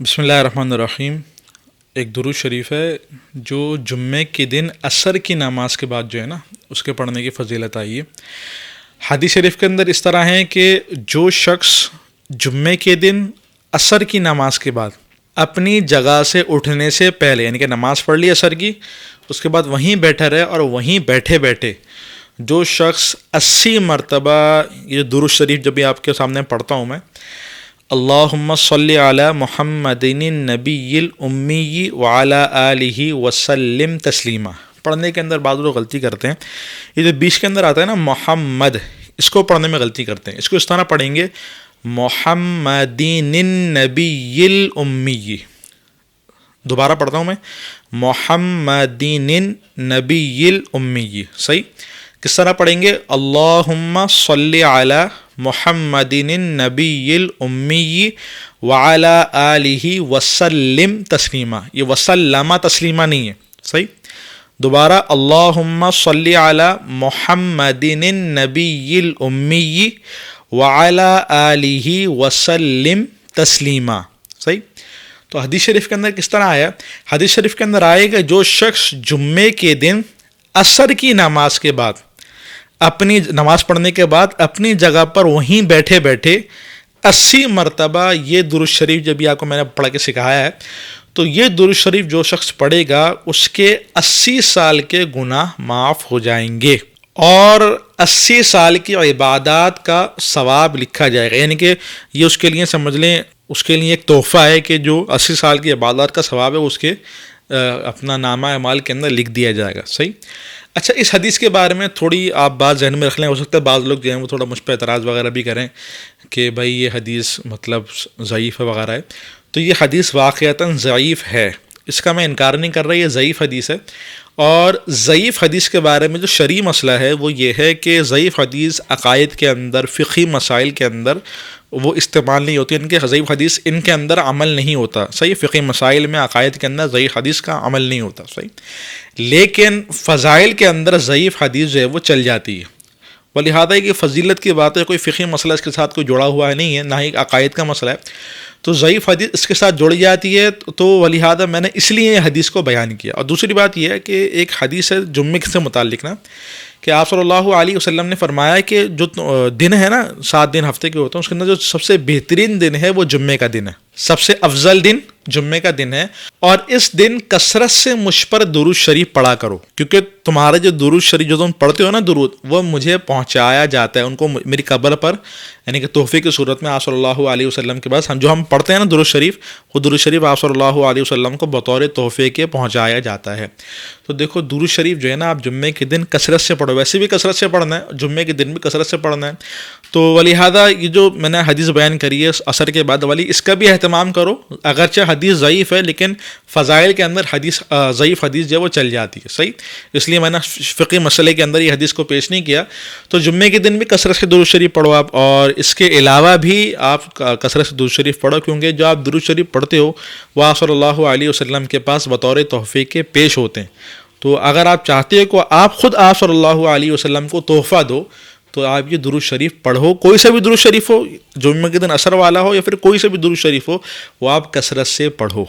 بسم اللہ الرحمن الرحیم۔ ایک درود شریف ہے جو جمعے کے دن عصر کی نماز کے بعد جو ہے نا اس کے پڑھنے کی فضیلت آئی ہے۔ حدیث شریف کے اندر اس طرح ہے کہ جو شخص جمعے کے دن عصر کی نماز کے بعد اپنی جگہ سے اٹھنے سے پہلے یعنی کہ نماز پڑھ لی عصر کی، اس کے بعد وہیں بیٹھا رہے اور وہیں بیٹھے بیٹھے جو شخص 80 مرتبہ یہ درود شریف جب بھی آپ کے سامنے پڑھتا ہوں میں، اللہم صلی علی محمد النبی الامی وعلی آلہ وسلم تسلیما، پڑھنے کے اندر بعض لوگ غلطی کرتے ہیں، یہ جو بیچ کے اندر آتا ہے نا محمد، اس کو پڑھنے میں غلطی کرتے ہیں۔ اس کو اس طرح پڑھیں گے محمد النبی الامی، دوبارہ پڑھتا ہوں میں محمد النبی الامی، صحیح؟ کس طرح پڑھیں گے؟ اللہم صلی علی محمد النبی الامی وعلی آلہ وسلم تسلیما، یہ وسلم تسلیما نہیں ہے، صحیح؟ دوبارہ اللہم صلی علی محمد النبی الامی وعلی آلہ وسلم تسلیما، صحیح؟ تو حدیث شریف کے اندر کس طرح آیا؟ حدیث شریف کے اندر آئے کہ جو شخص جمعے کے دن عصر کی نماز کے بعد اپنی نماز پڑھنے کے بعد اپنی جگہ پر وہیں بیٹھے بیٹھے 80 مرتبہ یہ درود شریف جب بھی آپ کو میں نے پڑھ کے سکھایا ہے، تو یہ درود شریف جو شخص پڑھے گا اس کے 80 سال کے گناہ معاف ہو جائیں گے اور 80 سال کی عبادات کا ثواب لکھا جائے گا، یعنی کہ یہ اس کے لیے سمجھ لیں اس کے لیے ایک تحفہ ہے کہ جو 80 سال کی عبادات کا ثواب ہے اس کے اپنا نامہ اعمال کے اندر لکھ دیا جائے گا، صحیح؟ اچھا، اس حدیث کے بارے میں تھوڑی آپ بات ذہن میں رکھ لیں، ہو سکتا ہے بعض لوگ جو ہیں وہ تھوڑا مجھ پہ اعتراض وغیرہ بھی کریں کہ بھائی یہ حدیث مطلب ضعیف ہے وغیرہ ہے، تو یہ حدیث واقعتاً ضعیف ہے، اس کا میں انکار نہیں کر رہا، یہ ضعیف حدیث ہے۔ اور ضعیف حدیث کے بارے میں جو شرعی مسئلہ ہے وہ یہ ہے کہ ضعیف حدیث عقائد کے اندر، فقہی مسائل کے اندر وہ استعمال نہیں ہوتی، ان کے ضعیف حدیث ان کے اندر عمل نہیں ہوتا، صحیح؟ فقہی مسائل میں عقائد کے اندر ضعیف حدیث کا عمل نہیں ہوتا، صحیح؟ لیکن فضائل کے اندر ضعیف حدیث جو ہے وہ چل جاتی ہے، ولہذا کہ فضیلت کی بات ہے، کوئی فقہی مسئلہ اس کے ساتھ کوئی جڑا ہوا نہیں ہے، نہ ہی عقائد کا مسئلہ ہے، تو ضعیف حدیث اس کے ساتھ جڑ جاتی ہے، تو ولہذا میں نے اس لیے یہ حدیث کو بیان کیا۔ اور دوسری بات یہ ہے کہ ایک حدیث ہے جمعے سے متعلق نا، کہ آپ صلی اللہ علیہ وسلم نے فرمایا کہ جو دن ہے نا 7 دن ہفتے کے ہوتے ہیں، اس کے اندر جو سب سے بہترین دن ہے وہ جمعے کا دن ہے، سب سے افضل دن جمعے کا دن ہے، اور اس دن کثرت سے مجھ پر درود شریف پڑھا کرو، کیونکہ تمہارے جو درود شریف جو تم پڑھتے ہو نا درود، وہ مجھے پہنچایا جاتا ہے ان کو میری قبر پر، یعنی کہ تحفے کی صورت میں آپ صلی اللہ علیہ وسلم کے پاس ہم پڑھتے ہیں نا درود شریف، وہ درود شریف آپ صلی اللہ علیہ وسلم کو بطور تحفے کے پہنچایا جاتا ہے۔ تو دیکھو درود شریف جو ہے نا آپ جمعے کے دن کثرت سے پڑھو، ویسے بھی کثرت سے پڑھنا ہے، جمعے کے دن بھی کثرت سے پڑھنا ہے، تو ولہذا یہ جو میں نے حدیث بیان کری ہے عصر کے بعد والی، اس کا بھی اہتمام کرو، اگرچہ حدیث ضعیف ہے لیکن فضائل کے اندر حدیث ضعیف حدیث جو ہے وہ چل جاتی ہے، صحیح؟ اس لیے میں نے فقہی مسئلے کے اندر یہ حدیث کو پیش نہیں کیا۔ تو جمعے کے دن بھی کثرت سے درود شریف پڑھو آپ، اور اس کے علاوہ بھی آپ کثرت سے درود شریف پڑھو، کیونکہ جو آپ درود شریف پڑھتے ہو وہ آپ صلی اللہ علیہ وسلم کے پاس بطور تحفے کے پیش ہوتے ہیں، تو اگر آپ چاہتے ہو کہ آپ خود آپ صلی اللہ علیہ وسلم کو تحفہ دو تو آپ یہ درود شریف پڑھو، کوئی سا بھی درود شریف ہو، جمعے کے دن عصر والا ہو یا پھر کوئی سا بھی درود شریف ہو، وہ آپ کثرت سے پڑھو۔